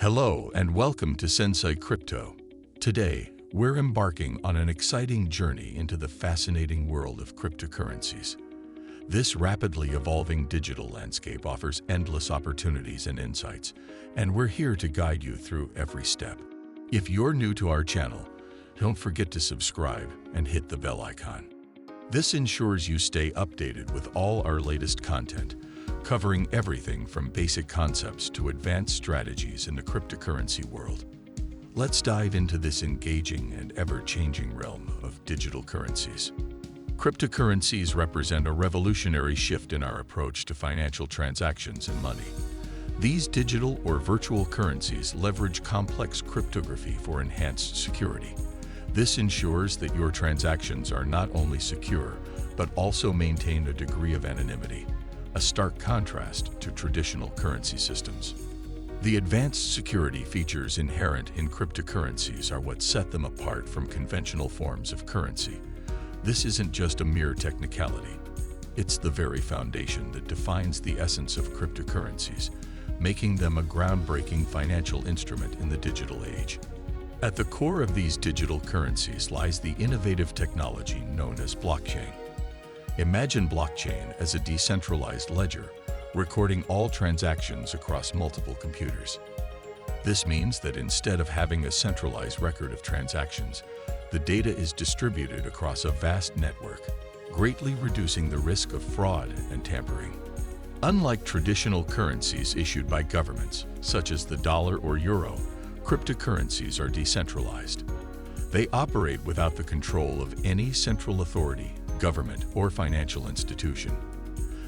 Hello and welcome to Sensei Crypto. Today, we're embarking on an exciting journey into the fascinating world of cryptocurrencies. This rapidly evolving digital landscape offers endless opportunities and insights, and we're here to guide you through every step. If you're new to our channel, don't forget to subscribe and hit the bell icon. This ensures you stay updated with all our latest content, covering everything from basic concepts to advanced strategies in the cryptocurrency world. Let's dive into this engaging and ever-changing realm of digital currencies. Cryptocurrencies represent a revolutionary shift in our approach to financial transactions and money. These digital or virtual currencies leverage complex cryptography for enhanced security. This ensures that your transactions are not only secure, but also maintain a degree of anonymity, a stark contrast to traditional currency systems. The advanced security features inherent in cryptocurrencies are what set them apart from conventional forms of currency. This isn't just a mere technicality. It's the very foundation that defines the essence of cryptocurrencies, making them a groundbreaking financial instrument in the digital age. At the core of these digital currencies lies the innovative technology known as blockchain. Imagine blockchain as a decentralized ledger, recording all transactions across multiple computers. This means that instead of having a centralized record of transactions, the data is distributed across a vast network, greatly reducing the risk of fraud and tampering. Unlike traditional currencies issued by governments, such as the dollar or euro, cryptocurrencies are decentralized. They operate without the control of any central authority, government, or financial institution.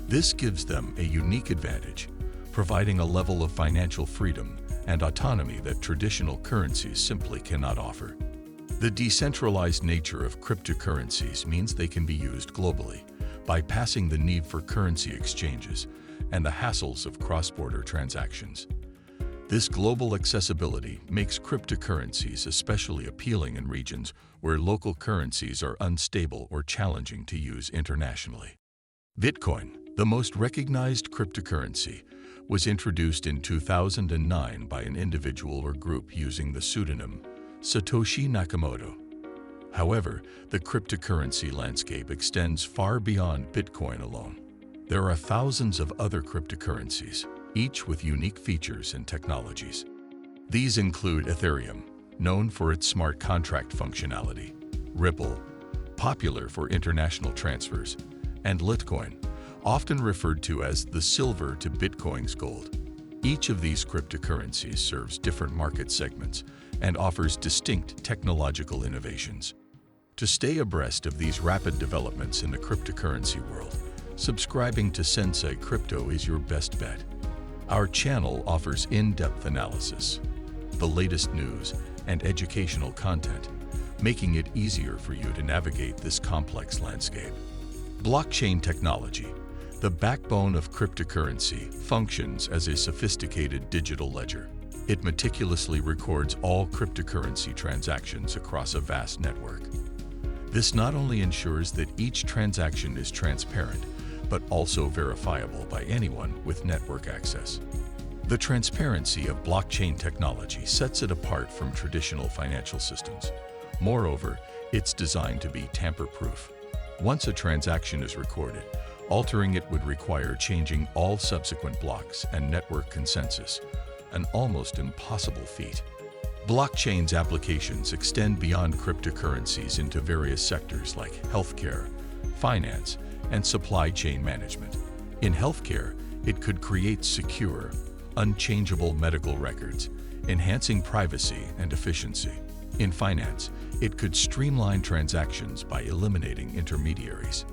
This gives them a unique advantage, providing a level of financial freedom and autonomy that traditional currencies simply cannot offer. The decentralized nature of cryptocurrencies means they can be used globally, bypassing the need for currency exchanges and the hassles of cross-border transactions. This global accessibility makes cryptocurrencies especially appealing in regions where local currencies are unstable or challenging to use internationally. Bitcoin, the most recognized cryptocurrency, was introduced in 2009 by an individual or group using the pseudonym Satoshi Nakamoto. However, the cryptocurrency landscape extends far beyond Bitcoin alone. There are thousands of other cryptocurrencies, each with unique features and technologies. These include Ethereum, known for its smart contract functionality, Ripple, popular for international transfers, and Litecoin, often referred to as the silver to Bitcoin's gold. Each of these cryptocurrencies serves different market segments and offers distinct technological innovations. To stay abreast of these rapid developments in the cryptocurrency world, subscribing to Sensei Crypto is your best bet. Our channel offers in-depth analysis, the latest news, and educational content, making it easier for you to navigate this complex landscape. Blockchain technology, the backbone of cryptocurrency, functions as a sophisticated digital ledger. It meticulously records all cryptocurrency transactions across a vast network. This not only ensures that each transaction is transparent, but also verifiable by anyone with network access. The transparency of blockchain technology sets it apart from traditional financial systems. Moreover, it's designed to be tamper-proof. Once a transaction is recorded, altering it would require changing all subsequent blocks and network consensus, an almost impossible feat. Blockchain's applications extend beyond cryptocurrencies into various sectors like healthcare, finance, and supply chain management. In healthcare, it could create secure, unchangeable medical records, enhancing privacy and efficiency. In finance, it could streamline transactions by eliminating intermediaries.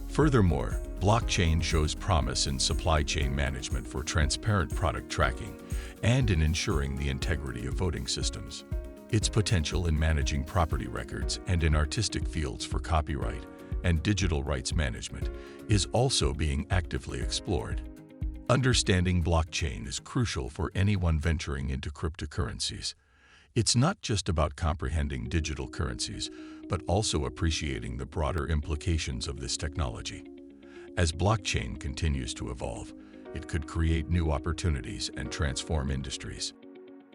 Furthermore, blockchain shows promise in supply chain management for transparent product tracking and in ensuring the integrity of voting systems. Its potential in managing property records and in artistic fields for copyright and digital rights management is also being actively explored. Understanding blockchain is crucial for anyone venturing into cryptocurrencies. It's not just about comprehending digital currencies, but also appreciating the broader implications of this technology. As blockchain continues to evolve, it could create new opportunities and transform industries.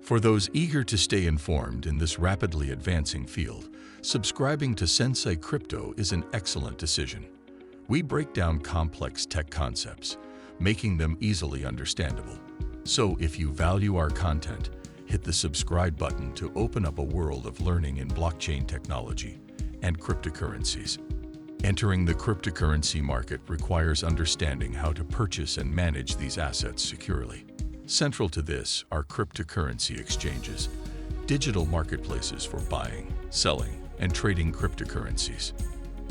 For those eager to stay informed in this rapidly advancing field, subscribing to Sensei Crypto is an excellent decision. We break down complex tech concepts, making them easily understandable. So if you value our content, hit the subscribe button to open up a world of learning in blockchain technology and cryptocurrencies. Entering the cryptocurrency market requires understanding how to purchase and manage these assets securely. Central to this are cryptocurrency exchanges, digital marketplaces for buying, selling, and trading cryptocurrencies.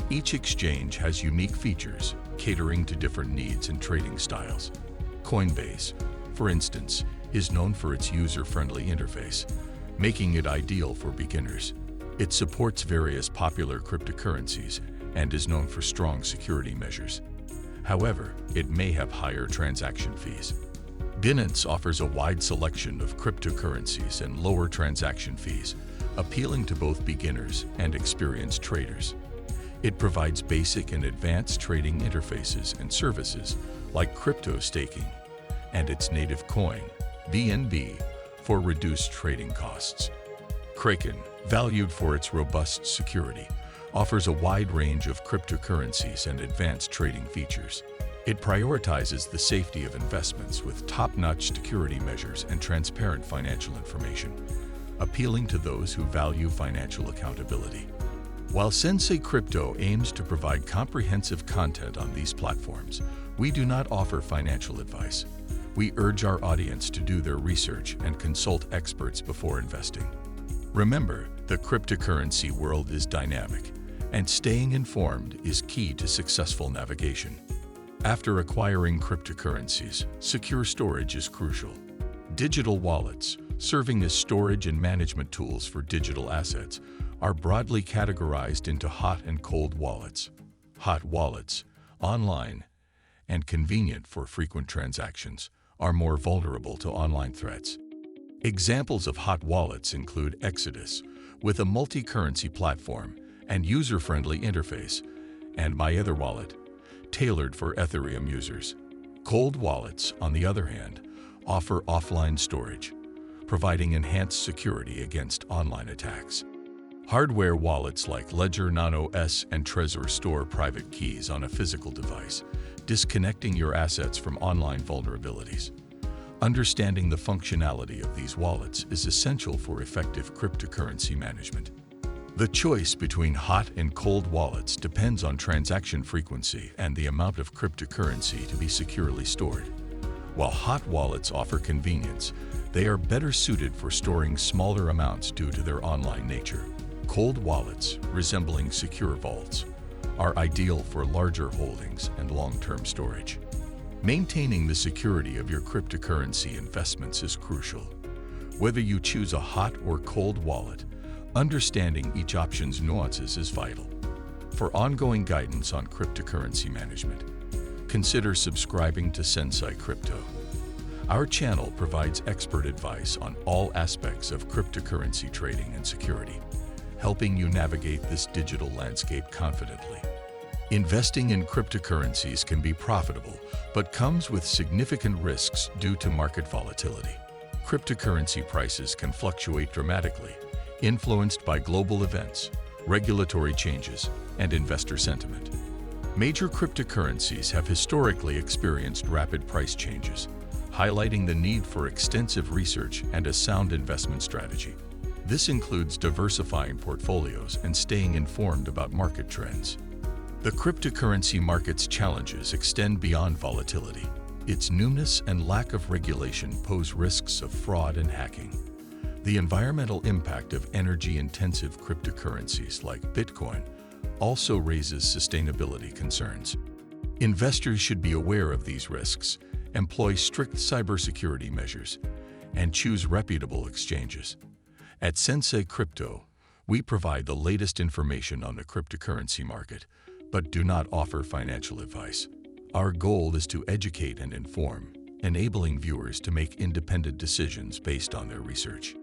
Each exchange has unique features, catering to different needs and trading styles. Coinbase, for instance, is known for its user-friendly interface, making it ideal for beginners. It supports various popular cryptocurrencies and is known for strong security measures. However, it may have higher transaction fees. Binance offers a wide selection of cryptocurrencies and lower transaction fees, appealing to both beginners and experienced traders. It provides basic and advanced trading interfaces and services like crypto staking and its native coin, BNB, for reduced trading costs. Kraken, valued for its robust security, offers a wide range of cryptocurrencies and advanced trading features. It prioritizes the safety of investments with top-notch security measures and transparent financial information, appealing to those who value financial accountability. While Sensei Crypto aims to provide comprehensive content on these platforms, we do not offer financial advice. We urge our audience to do their research and consult experts before investing. Remember, the cryptocurrency world is dynamic, and staying informed is key to successful navigation. After acquiring cryptocurrencies, secure storage is crucial. Digital wallets, serving as storage and management tools for digital assets, are broadly categorized into hot and cold wallets. Hot wallets, online and convenient for frequent transactions, are more vulnerable to online threats. Examples of hot wallets include Exodus, with a multi-currency platform and user-friendly interface, and MyEtherWallet, tailored for Ethereum users. Cold wallets, on the other hand, offer offline storage, providing enhanced security against online attacks. Hardware wallets like Ledger Nano S and Trezor store private keys on a physical device, disconnecting your assets from online vulnerabilities. Understanding the functionality of these wallets is essential for effective cryptocurrency management. The choice between hot and cold wallets depends on transaction frequency and the amount of cryptocurrency to be securely stored. While hot wallets offer convenience, they are better suited for storing smaller amounts due to their online nature. Cold wallets, resembling secure vaults, are ideal for larger holdings and long-term storage. Maintaining the security of your cryptocurrency investments is crucial. Whether you choose a hot or cold wallet, understanding each option's nuances is vital. For ongoing guidance on cryptocurrency management, consider subscribing to Sensei Crypto. Our channel provides expert advice on all aspects of cryptocurrency trading and security, helping you navigate this digital landscape confidently. Investing in cryptocurrencies can be profitable, but comes with significant risks due to market volatility. Cryptocurrency prices can fluctuate dramatically, influenced by global events, regulatory changes, and investor sentiment. Major cryptocurrencies have historically experienced rapid price changes, highlighting the need for extensive research and a sound investment strategy. This includes diversifying portfolios and staying informed about market trends. The cryptocurrency market's challenges extend beyond volatility. Its newness and lack of regulation pose risks of fraud and hacking. The environmental impact of energy-intensive cryptocurrencies like Bitcoin also raises sustainability concerns. Investors should be aware of these risks, employ strict cybersecurity measures, and choose reputable exchanges. At Sensei Crypto, we provide the latest information on the cryptocurrency market, but do not offer financial advice. Our goal is to educate and inform, enabling viewers to make independent decisions based on their research.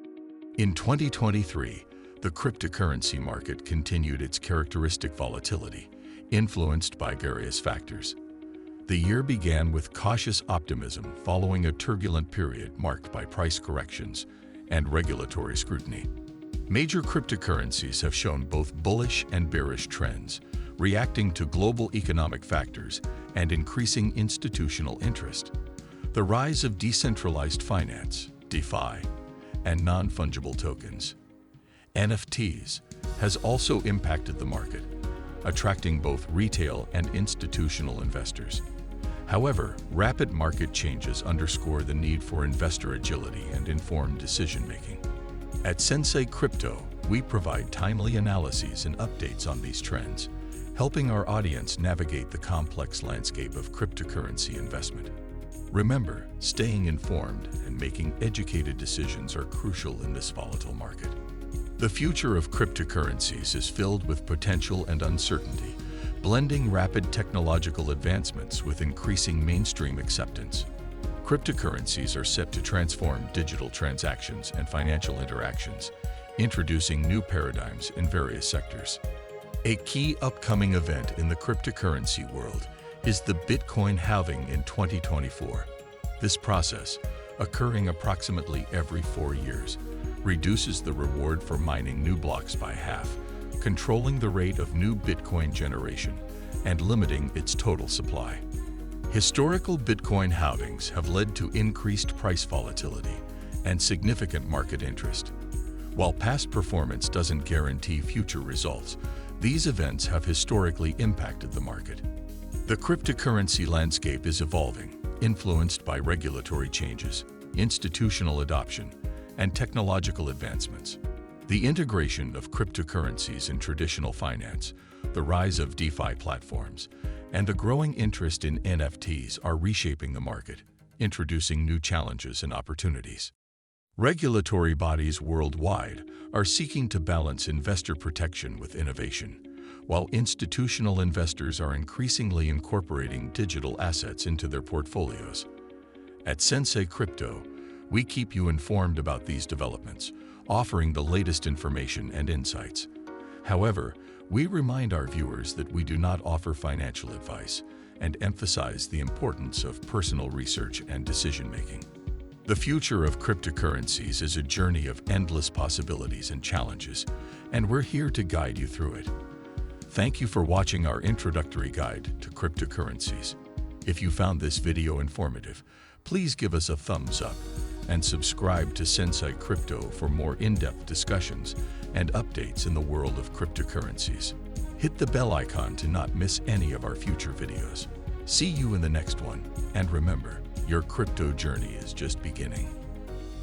In 2023, the cryptocurrency market continued its characteristic volatility, influenced by various factors. The year began with cautious optimism following a turbulent period marked by price corrections and regulatory scrutiny. Major cryptocurrencies have shown both bullish and bearish trends, reacting to global economic factors and increasing institutional interest. The rise of decentralized finance, DeFi, and non-fungible tokens, NFTs, has also impacted the market, attracting both retail and institutional investors. However, rapid market changes underscore the need for investor agility and informed decision-making. At Sensei Crypto, we provide timely analyses and updates on these trends, helping our audience navigate the complex landscape of cryptocurrency investment. Remember, staying informed and making educated decisions are crucial in this volatile market. The future of cryptocurrencies is filled with potential and uncertainty, blending rapid technological advancements with increasing mainstream acceptance. Cryptocurrencies are set to transform digital transactions and financial interactions, introducing new paradigms in various sectors. A key upcoming event in the cryptocurrency world is the Bitcoin halving in 2024. This process, occurring approximately every 4 years, reduces the reward for mining new blocks by half, controlling the rate of new Bitcoin generation and limiting its total supply. Historical Bitcoin halvings have led to increased price volatility and significant market interest. While past performance doesn't guarantee future results, these events have historically impacted the market. The cryptocurrency landscape is evolving, influenced by regulatory changes, institutional adoption, and technological advancements. The integration of cryptocurrencies in traditional finance, the rise of DeFi platforms, and the growing interest in NFTs are reshaping the market, introducing new challenges and opportunities. Regulatory bodies worldwide are seeking to balance investor protection with innovation, while institutional investors are increasingly incorporating digital assets into their portfolios. At Sensei Crypto, we keep you informed about these developments, offering the latest information and insights. However, we remind our viewers that we do not offer financial advice and emphasize the importance of personal research and decision-making. The future of cryptocurrencies is a journey of endless possibilities and challenges, and we're here to guide you through it. Thank you for watching our introductory guide to cryptocurrencies. If you found this video informative, please give us a thumbs up and subscribe to Sensei Crypto for more in-depth discussions and updates in the world of cryptocurrencies. Hit the bell icon to not miss any of our future videos. See you in the next one, and remember, your crypto journey is just beginning.